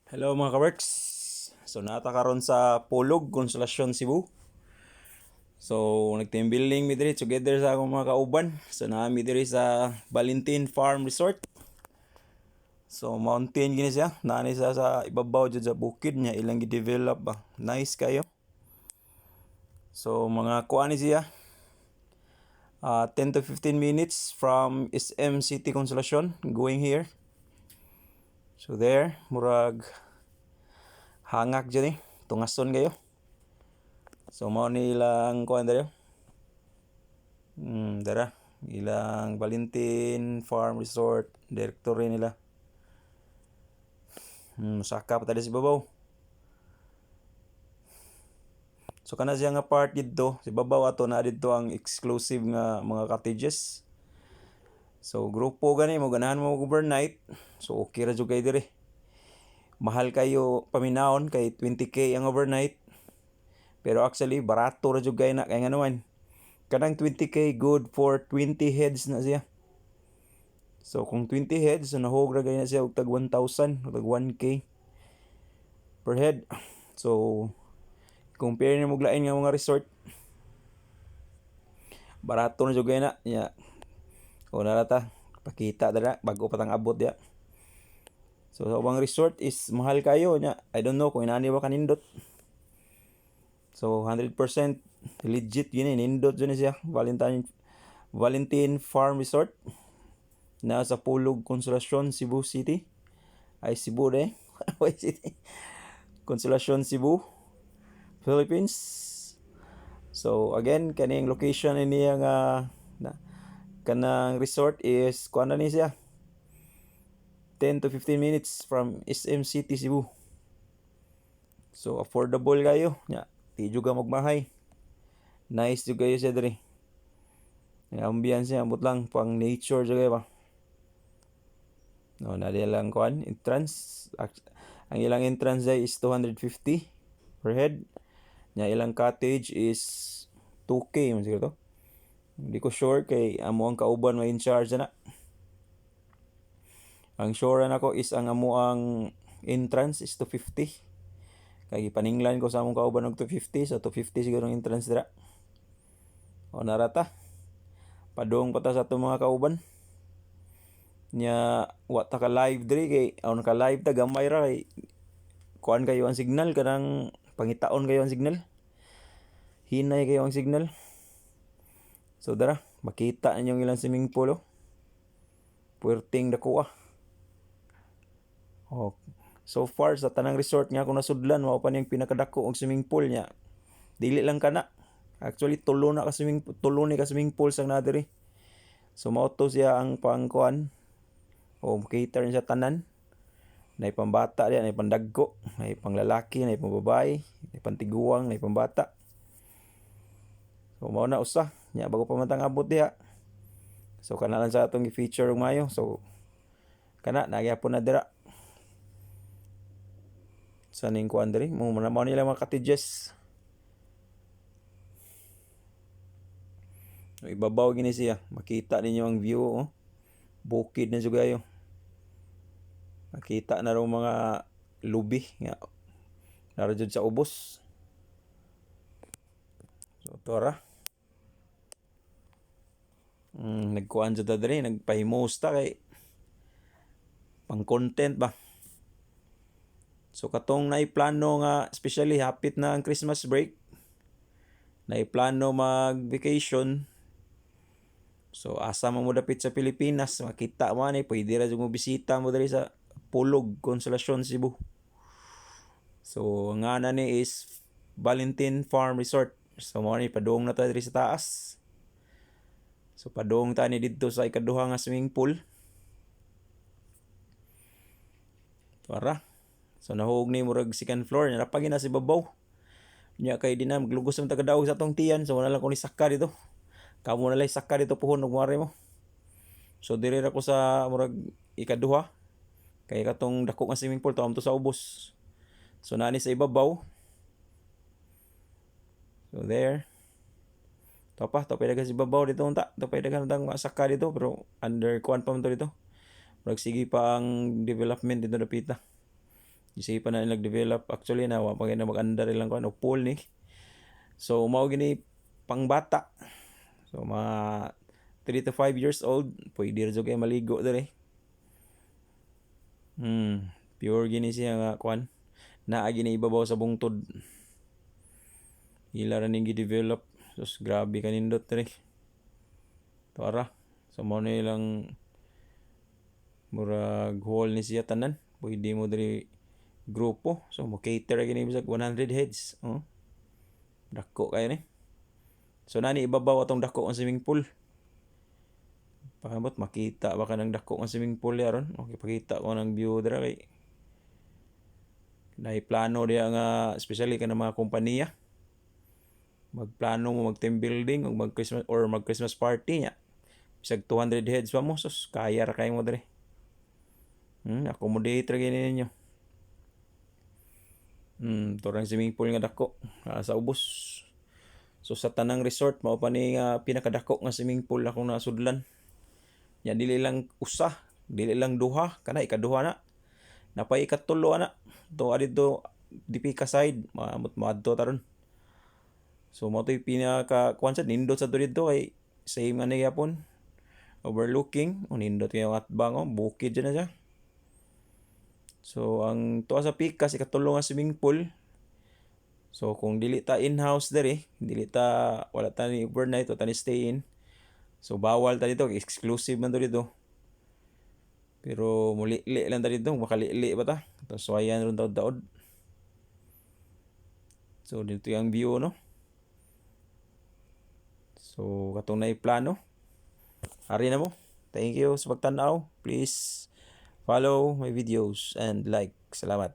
Hello mga ka-works. So nata karon sa Pulog, Consolacion, Cebu. So nag-team building mi diri together sa akong mga kauban. So naami diri sa Valentin Farm Resort. So mountain gini siya, nani siya sa ibabaw jud sa bukid niya ilang gi-develop ba. Nice kayo. So mga kuan ni siya. 10 to 15 minutes from SM City Consolacion going here. So there, murag hangak dyan tungason kayo. So mao ni ilang kuan dere. Dara, ilang Valentin Farm Resort, directory nila. Saka pa tadi si babaw. So kana siya nga part dito, si babaw ato na dito ang exclusive nga mga cottages. So grupo gani mo ganahan mo overnight. So okay ra jud kay dire. Mahal kayo paminahon kay 20k ang overnight. Pero actually barato ra jud kay na kay nganuman. Kanang 20k good for 20 heads na siya. So kung 20 heads, so nahog ra na siya og tag 1,000, tag 1k per head. So compare ni mo lain nga mga resort. Barato na jud na. Ya. O na ta, pakita dara bago pa tang abot ya. So sa ubang resort is mahal kayo nya. I don't know kung inani ba kanindot. So 100% legit yun nindot yun siya. Valentin Farm Resort na sa Pulog, Consolacion, Cebu City. Ay Cebu de. City. Consolacion, Cebu, Philippines. So again, kaning location niya nga kanang resort is kuan na ni siya. 10 to 15 minutes from SM City, Cebu. So affordable kayo nya. Di juga magmahay. Nice juga kayo siya diri. Ang ambiance niya ambot lang pang nature juga ba. No, na lang kuan entrance. Ang ilang entrance ay is 250 per head. Nya ilang cottage is 2k man siguro to. Hindi ko sure kay amo ang kauban may in charge na. Ang sure na ko is ang amo ang entrance is 250. Kay gipaninglan ko sa among kauban og 250, so 250 siguro ang entrance dira. O narata. Padung pa ta sa atong mga kauban. Nya wa ta ka live diri kay aw naka live ta gamay ra kay kuan kayo ang signal kanang pangitaon kayo ang signal. Hinay kayo ang signal. So dara, makita ninyong ilang swimming pool oh. Puwerteng dako ah. Oh. So far sa tanang resort nga kung nasudlan mao pa ning pinakadako og swimming pool niya. Dili lang kana. Actually tulo ni ka swimming pool sang na diri. So mao to siya ang pangkuan o cater sa tanan. Nay pambata diya, nay pandagko, nay panglalaki, nay pambabae, nay pantiguang, nay pambata. So mao na usa nya bago pa man tang abot diha. So kana lang sa atong i-feature og mayo. So kana nagyapon na dira. Sa ning kuan diri, mo nila mga cottages. So, ibabaw gini siya, makita ninyo ang view oh. Bukid na sugayo. Makita na raw mga lubi nga nara jud sa ubos. So tora. Nagkuan jud ta diri, nagpahimusta kay pang content ba. So katong naiplano nga especially hapit na ang Christmas break. Naiplano mag-vacation. So asa mo dapit sa Pilipinas, makita mo ani pwede ra jud mo bisita mo diri sa Pulog, Consolacion, Cebu. So nga na ni is Valentin Farm Resort. So mo ni padung na ta diri sa taas. So padung ta ni didto sa ikaduha nga swimming pool. Para. So nahug ni murag second floor nya napagi na si babaw. Nya kay dinam glugos sa tagadaog sa tong tiyan so wala lang ko ni saka dito. Kamo na lang saka dito puhon og mare mo. So diri ra ko sa murag ikaduha. Kay katong dako nga swimming pool to sa ubos. So nani sa ibabaw. So there. Tapos daga si babaw dito unta. Daga nang saka dito pero under kuan pa man to dito. Murag sige pa ang development dito dapita. Isipan na nag-develop. Actually na wa pa na mag-andar lang ko ano pool ni. So mao gini pangbata. So mga 3 to 5 years old, pwede rin kayo maligo dere. Pure gini siya nga kwan. Naa gini ibabaw sa bungtod. Ila ra ning gi-develop. Sus grabe kanindot dere. Tara. So mo na ilang murag hall ni siya tanan. Pwede mo diri grupo. So mo cater gini bisag 100 heads. Dako kayo ni. So nani ibabaw atong dako ang swimming pool. Pakamot makita baka ng dako ang swimming pool yaron. Okay, pakita ko ng view dira kay dahil plano diya nga especially ka ng mga kompanya. Magplano mo mag team building o mag Christmas party nya. Bisag 200 heads pa mo, sus kaya ra kay mo diri. Accommodate ra gini ninyo. Torang swimming pool nga dako sa ubos. So sa tanang resort mao pa ni nga pinakadako nga swimming pool akong nasudlan. Nya dili lang usa, dili lang duha, kana ikaduha na. Napay ikatulo na. To adito Dipika side, maamot maadto taron. So mo to'y pinaka kuan sa nindot sa dito kay same nga gyapon. Overlooking, nindot kay atbang bukid dyan na siya. So ang tuwa sa Pikas ikatulo nga swimming pool. So kung dili ta in-house diri, dili ta wala ta ni overnight o ta ni stay in. So bawal ta dito, exclusive man to dito. Pero muli-li lang ta dito, makalili ba ta? Tapos suwayan ron taod-taod. So dito yung view no. So katong na plano. Ari na mo. Thank you sa pagtanaw. Please follow my videos and like. Salamat.